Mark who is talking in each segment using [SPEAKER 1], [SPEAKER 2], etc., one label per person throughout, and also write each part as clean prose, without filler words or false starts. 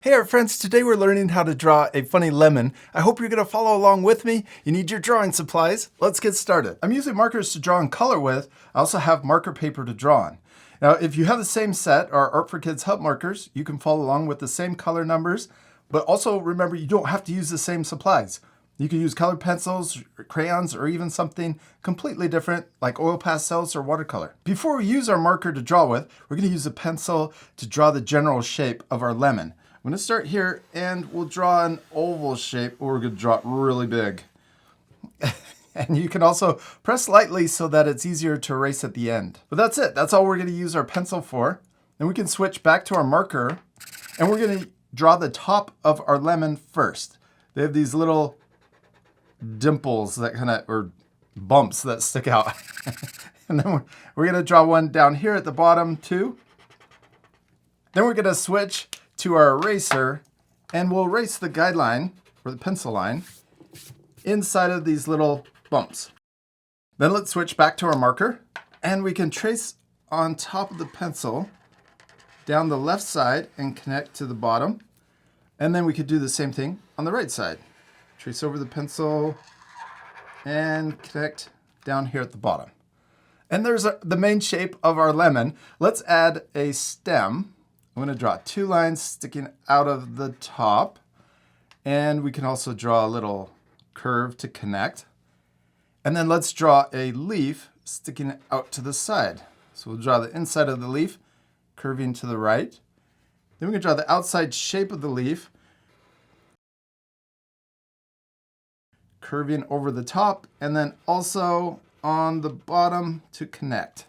[SPEAKER 1] Hey our friends, today we're learning how to draw a funny lemon. I hope you're going to follow along with me. You need your drawing supplies. Let's get started. I'm using markers to draw and color with. I also have marker paper to draw on. Now if you have the same set, our Art for Kids Hub markers, you can follow along with the same color numbers, but also remember you don't have to use the same supplies. You can use colored pencils, crayons, or even something completely different like oil pastels or watercolor. Before we use our marker to draw with, we're going to use a pencil to draw the general shape of our lemon. I'm going to start here and we'll draw an oval shape, or we're going to draw it really big. And you can also press lightly so that it's easier to erase at the end. But that's it. That's all we're going to use our pencil for. Then we can switch back to our marker and we're going to draw the top of our lemon first. They have these little dimples that or bumps that stick out. And then we're going to draw one down here at the bottom too. Then we're going to switch to our eraser and we'll erase the guideline or the pencil line inside of these little bumps. Then let's switch back to our marker and we can trace on top of the pencil down the left side and connect to the bottom. And then we could do the same thing on the right side. Trace over the pencil and connect down here at the bottom. And there's the main shape of our lemon. Let's add a stem. I'm going to draw two lines sticking out of the top, and we can also draw a little curve to connect. And then let's draw a leaf sticking out to the side. So we'll draw the inside of the leaf curving to the right. Then we can draw the outside shape of the leaf curving over the top, and then also on the bottom to connect.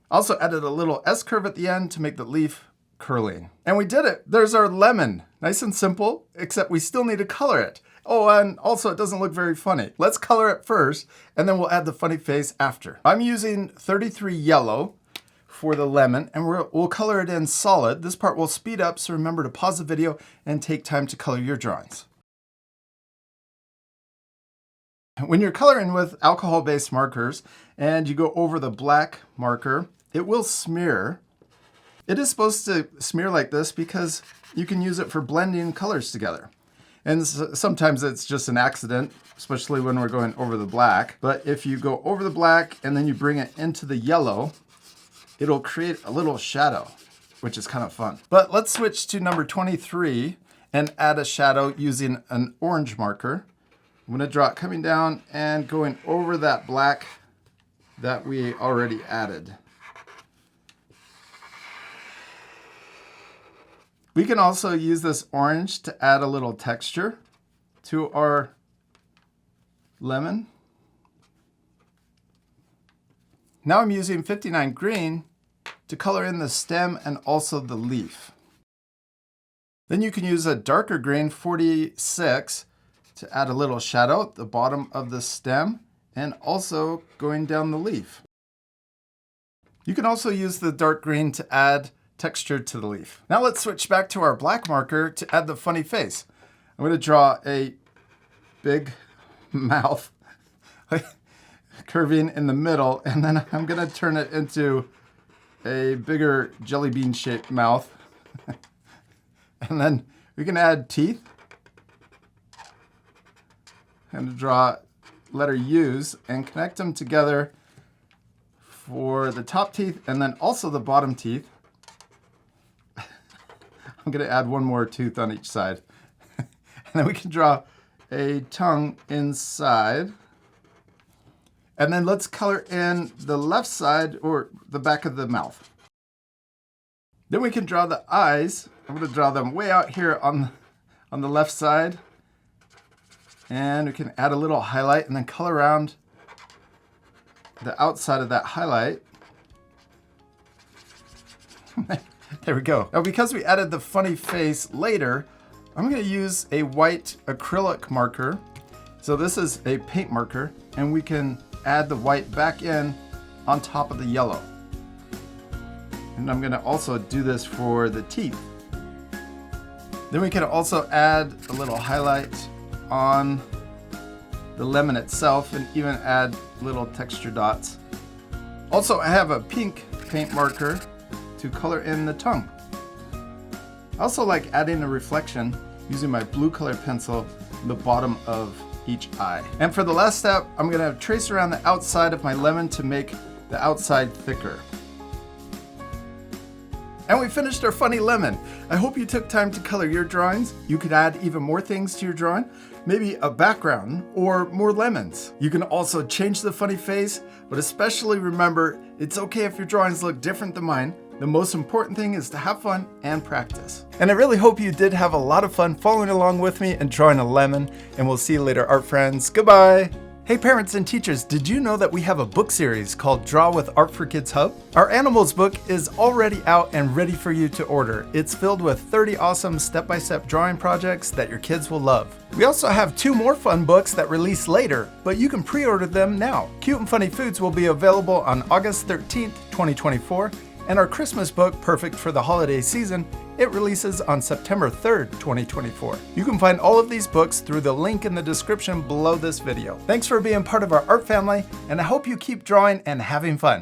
[SPEAKER 1] Also added a little S-curve at the end to make the leaf curling. And we did it. There's our lemon. Nice and simple, except we still need to color it. Oh, and also it doesn't look very funny. Let's color it first, and then we'll add the funny face after. I'm using 33 yellow for the lemon, and we'll color it in solid. This part will speed up, so remember to pause the video and take time to color your drawings. When you're coloring with alcohol-based markers and you go over the black marker, it will smear. It is supposed to smear like this because you can use it for blending colors together. And sometimes it's just an accident, especially when we're going over the black. But if you go over the black and then you bring it into the yellow, it'll create a little shadow, which is kind of fun. But let's switch to number 23 and add a shadow using an orange marker. I'm going to draw it coming down and going over that black that we already added. We can also use this orange to add a little texture to our lemon. Now I'm using 59 green to color in the stem and also the leaf. Then you can use a darker green, 46, to add a little shadow at the bottom of the stem and also going down the leaf. You can also use the dark green to add texture to the leaf. Now let's switch back to our black marker to add the funny face. I'm going to draw a big mouth curving in the middle, and then I'm going to turn it into a bigger jelly bean shaped mouth. And then we can add teeth and draw letter U's and connect them together for the top teeth and then also the bottom teeth. I'm going to add one more tooth on each side. And then we can draw a tongue inside. And then let's color in the left side or the back of the mouth. Then we can draw the eyes. I'm going to draw them way out here on the left side. And we can add a little highlight and then color around the outside of that highlight. There we go. Now because we added the funny face later, I'm going to use a white acrylic marker. So this is a paint marker, and we can add the white back in on top of the yellow. And I'm going to also do this for the teeth. Then we can also add a little highlight on the lemon itself and even add little texture dots. Also, I have a pink paint marker to color in the tongue. I also like adding a reflection using my blue color pencil in the bottom of each eye. And for the last step, I'm gonna trace around the outside of my lemon to make the outside thicker. And we finished our funny lemon. I hope you took time to color your drawings. You could add even more things to your drawing, maybe a background or more lemons. You can also change the funny face, but especially remember, it's okay if your drawings look different than mine. The most important thing is to have fun and practice. And I really hope you did have a lot of fun following along with me and drawing a lemon, and we'll see you later, art friends. Goodbye. Hey parents and teachers, did you know that we have a book series called Draw with Art for Kids Hub? Our Animals book is already out and ready for you to order. It's filled with 30 awesome step-by-step drawing projects that your kids will love. We also have 2 more fun books that release later, but you can pre-order them now. Cute and Funny Foods will be available on August 13th, 2024, and our Christmas book, perfect for the holiday season, it releases on September 3rd, 2024. You can find all of these books through the link in the description below this video. Thanks for being part of our art family, and I hope you keep drawing and having fun.